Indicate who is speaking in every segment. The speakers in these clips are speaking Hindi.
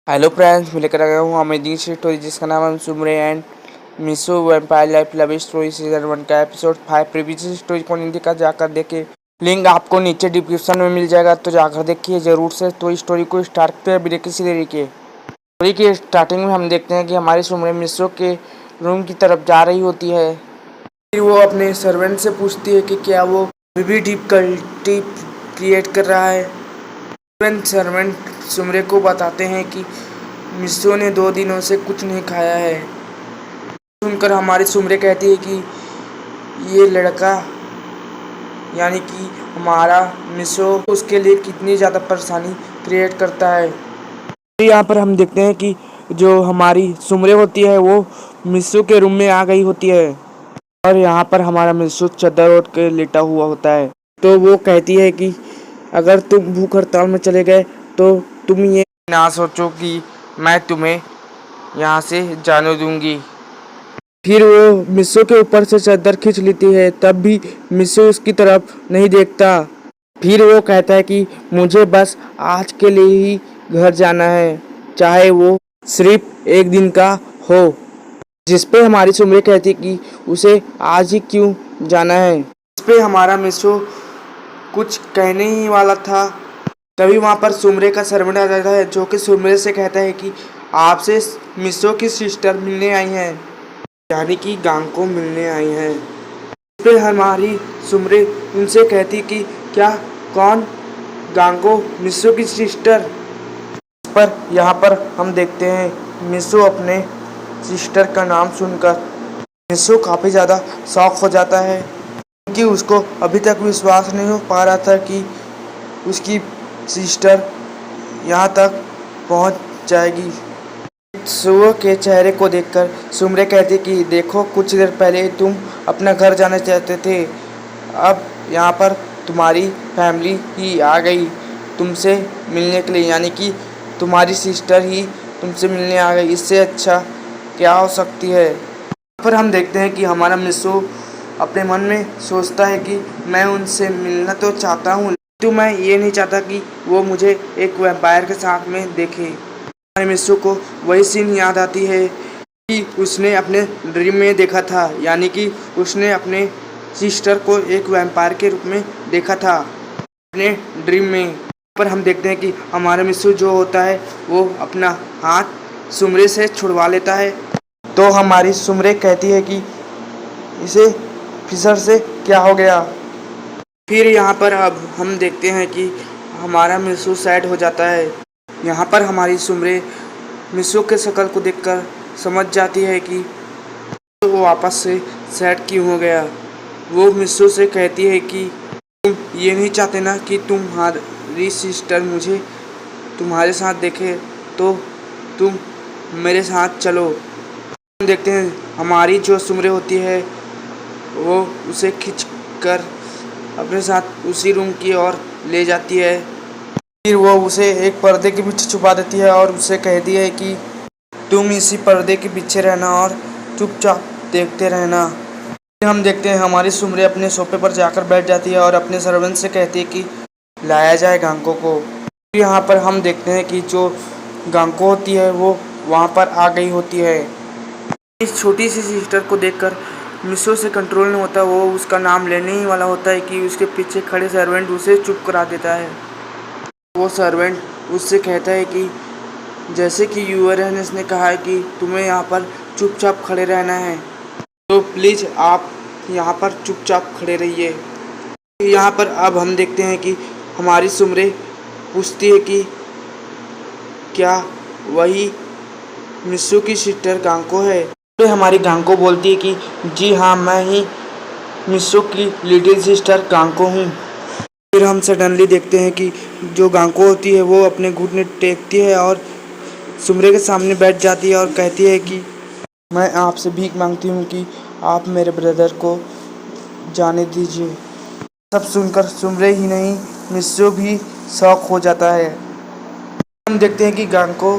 Speaker 1: हेलो फ्रेंड्स, मैं लेकर आ गया हूँ अमेजिंग स्टोरी जिसका नाम है Sumire and Miso vampire life love story season 1 का एपिसोड 5। प्रीवियस स्टोरी को नहीं देखा जाकर देखे, लिंक आपको नीचे डिस्क्रिप्शन में मिल जाएगा, तो जाकर देखिए ज़रूर से। तो स्टोरी को स्टार्ट करते हैं बिना किसी देरी के। स्टोरी की स्टार्टिंग में हम देखते हैं कि हमारी सुमरे मिसो के रूम की तरफ जा रही होती है। फिर वो अपने सर्वेंट से पूछती है कि क्या वो अभी भी डिफिकल्टी क्रिएट कर रहा है। सर्वेंट सुमरे को बताते हैं कि मिसो ने 2 दिनों से कुछ नहीं खाया है। सुनकर हमारी सुमरे कहती है कि ये लड़का यानी कि हमारा मिसो उसके लिए कितनी ज़्यादा परेशानी क्रिएट करता है। तो यहाँ पर हम देखते हैं कि जो हमारी सुमरे होती है वो मिसो के रूम में आ गई होती है और यहाँ पर हमारा मिसो चादर ओढ़ के लेटा हुआ होता है। तो वो कहती है कि अगर तुम भूख हड़ताल में चले गए तो तुम ये ना सोचो कि मैं तुम्हें यहाँ से जाने दूंगी। फिर वो मिसो के ऊपर से चादर खींच लेती है, तब भी मिसो उसकी तरफ नहीं देखता। फिर वो कहता है कि मुझे बस आज के लिए ही घर जाना है, चाहे वो सिर्फ 1 दिन का हो। जिस पे हमारी सुमरे कहती कि उसे आज ही क्यों जाना है। इस पे हमारा मिसो कुछ कहने ही वाला था, तभी वहाँ पर सुमरे का सर्वेंट आ जाता है, जो कि सुमरे से कहता है कि आपसे मिसो की सिस्टर मिलने आई हैं, यानी कि गांको मिलने आई हैं। फिर हमारी सुमरे उनसे कहती कि क्या कौन गांको मिसो की सिस्टर। पर यहाँ पर हम देखते हैं मिसो अपने सिस्टर का नाम सुनकर मिसो काफ़ी ज़्यादा शॉक हो जाता है, क्योंकि उसको अभी तक विश्वास नहीं हो पा रहा था कि उसकी सिस्टर यहाँ तक पहुँच जाएगी। सुओ के चेहरे को देखकर सुमरे कहती कि देखो, कुछ देर पहले तुम अपना घर जाना चाहते थे, अब यहाँ पर तुम्हारी फैमिली ही आ गई तुमसे मिलने के लिए, यानी कि तुम्हारी सिस्टर ही तुमसे मिलने आ गई। इससे अच्छा क्या हो सकती है। पर हम देखते हैं कि हमारा मिसो अपने मन में सोचता है कि मैं उनसे मिलना तो चाहता हूँ, तो मैं ये नहीं चाहता कि वो मुझे एक वैम्पायर के साथ में देखे। हमारे मिसो को वही सीन याद आती है कि उसने अपने ड्रीम में देखा था, यानी कि उसने अपने सिस्टर को एक वैम्पायर के रूप में देखा था अपने ड्रीम में। पर हम देखते हैं कि हमारा मिसो जो होता है वो अपना हाथ सुमरे से छुड़वा लेता है। तो हमारी सुमरे कहती है कि इसे फिसर से क्या हो गया। फिर यहाँ पर अब हम देखते हैं कि हमारा मिसो सैड हो जाता है। यहाँ पर हमारी सुमरे मिसो के शक्ल को देखकर समझ जाती है कि तो वो वापस से सैड क्यों हो गया। वो मिसो से कहती है कि तुम ये नहीं चाहते ना कि तुम्हारी सिस्टर मुझे तुम्हारे साथ देखे, तो तुम मेरे साथ चलो। हम देखते हैं हमारी जो सुमरे होती है वो उसे खींचकर अपने साथ उसी रूम की ओर ले जाती है। फिर वो उसे एक पर्दे के पीछे छुपा देती है और उसे कहती है कि तुम इसी पर्दे के पीछे रहना और चुपचाप देखते रहना। फिर हम देखते हैं हमारी सुमरे अपने सोफे पर जाकर बैठ जाती है और अपने सर्वेंट से कहती है कि लाया जाए गांको को। फिर यहाँ पर हम देखते हैं कि जो गांको होती है वो वहाँ पर आ गई होती है। इस छोटी सी सिस्टर को देखकर मिसो से कंट्रोल नहीं होता, वो उसका नाम लेने ही वाला होता है कि उसके पीछे खड़े सर्वेंट उसे चुप करा देता है। वो सर्वेंट उससे कहता है कि जैसे कि यूर हाइनेस ने कहा है कि तुम्हें यहाँ पर चुपचाप खड़े रहना है, तो प्लीज़ आप यहाँ पर चुपचाप खड़े रहिए। यहाँ पर अब हम देखते हैं कि हमारी सुमरे पूछती है कि क्या वही मिसो की सिस्टर गांको है। तो हमारी गांको बोलती है कि जी हाँ, मैं ही मिसो की लिटिल सिस्टर गांको हूँ। फिर हम सडनली देखते हैं कि जो गांको होती है वो अपने घुटने टेकती है और सुमरे के सामने बैठ जाती है और कहती है कि मैं आपसे भीख मांगती हूँ कि आप मेरे ब्रदर को जाने दीजिए। सब सुनकर सुमरे ही नहीं मिसो भी शॉक हो जाता है। हम देखते हैं कि गांको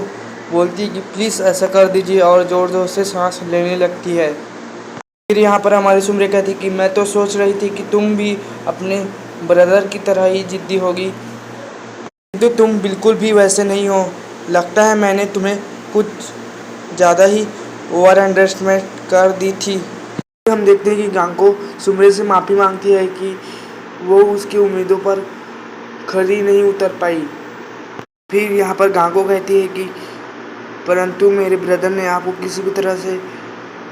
Speaker 1: बोलती है कि प्लीज़ ऐसा कर दीजिए और ज़ोर ज़ोर से सांस लेने लगती है। फिर यहाँ पर हमारी सुमरे कहती कि मैं तो सोच रही थी कि तुम भी अपने ब्रदर की तरह ही ज़िद्दी होगी, किंतु तुम बिल्कुल भी वैसे नहीं हो। लगता है मैंने तुम्हें कुछ ज़्यादा ही ओवर अंडरस्टिमेट कर दी थी। हम देखते हैं कि गांको सुमरे से माफ़ी मांगती है कि वो उसकी उम्मीदों पर खरी नहीं उतर पाई। फिर यहाँ पर गांको कहती है कि परंतु मेरे ब्रदर ने आपको किसी भी तरह से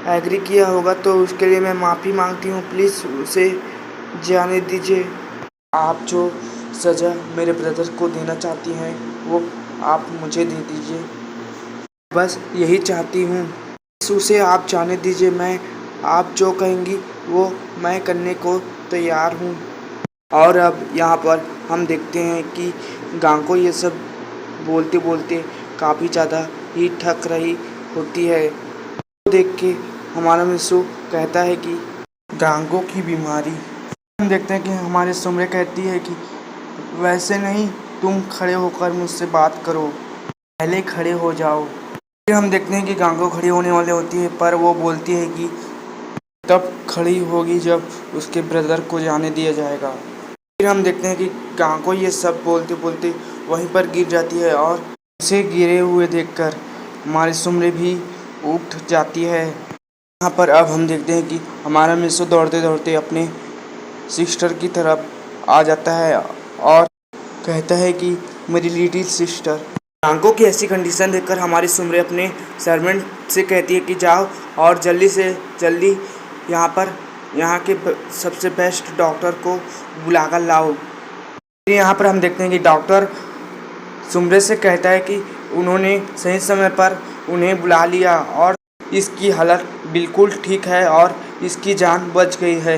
Speaker 1: एग्री किया होगा तो उसके लिए मैं माफ़ी मांगती हूँ, प्लीज़ उसे जाने दीजिए। आप जो सज़ा मेरे ब्रदर को देना चाहती हैं वो आप मुझे दे दीजिए, बस यही चाहती हूँ। उसे आप जाने दीजिए, मैं आप जो कहेंगी वो मैं करने को तैयार हूँ। और अब यहाँ पर हम देखते हैं कि गांको ये सब बोलते बोलते काफ़ी ज़्यादा ही थक रही होती है। तो देख के हमारा मिसू कहता है कि गांको की बीमारी। हम देखते हैं कि हमारे सुमरे कहती है कि वैसे नहीं, तुम खड़े होकर मुझसे बात करो, पहले खड़े हो जाओ। फिर हम देखते हैं कि गांको खड़ी होने वाली होती है, पर वो बोलती है कि तब खड़ी होगी जब उसके ब्रदर को जाने दिया जाएगा। फिर हम देखते हैं कि गांको ये सब बोलते बोलते वहीं पर गिर जाती है और उसे गिरे हुए देखकर हमारी सुमरे भी उठ जाती है। यहाँ पर अब हम देखते हैं कि हमारा मिसू दौड़ते दौड़ते अपने सिस्टर की तरफ आ जाता है और कहता है कि मेरी लिटिल सिस्टर। गांको की ऐसी कंडीशन देखकर हमारी सुमरे अपने सर्वेंट से कहती है कि जाओ और जल्दी से जल्दी यहाँ के सबसे बेस्ट डॉक्टर को बुलाकर लाओ। फिर यहाँ पर हम देखते हैं कि डॉक्टर सुमरे से कहता है कि उन्होंने सही समय पर उन्हें बुला लिया और इसकी हालत बिल्कुल ठीक है और इसकी जान बच गई है,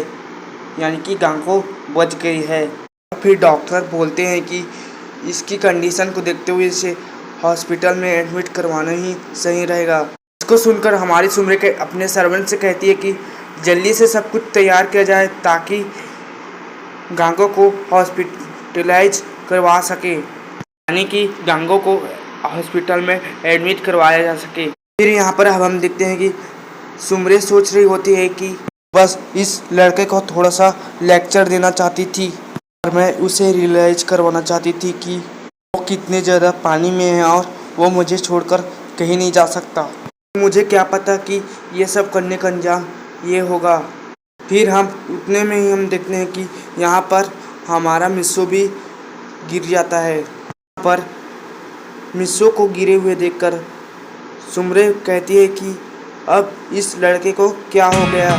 Speaker 1: यानी कि गांको बच गई है। फिर डॉक्टर बोलते हैं कि इसकी कंडीशन को देखते हुए इसे हॉस्पिटल में एडमिट करवाना ही सही रहेगा। इसको सुनकर हमारी सुमरे के अपने सर्वेंट से कहती है कि जल्दी से सब कुछ तैयार किया जाए ताकि गांको को हॉस्पिटलाइज करवा सके, यानी कि गांको को हॉस्पिटल में एडमिट करवाया जा सके। फिर यहाँ पर अब हम देखते हैं कि सुमरे सोच रही होती है कि बस इस लड़के को थोड़ा सा लेक्चर देना चाहती थी और मैं उसे रियलाइज करवाना चाहती थी कि वो कितने ज़्यादा पानी में है और वो मुझे छोड़कर कहीं नहीं जा सकता। मुझे क्या पता कि ये सब करने का अंजाम ये होगा। फिर हम उतने में ही हम देखते हैं कि यहाँ पर हमारा मिस्सू भी गिर जाता है। यहाँ पर मिस्सू को गिरे हुए देखकर सुमरे कहती है कि अब इस लड़के को क्या हो गया।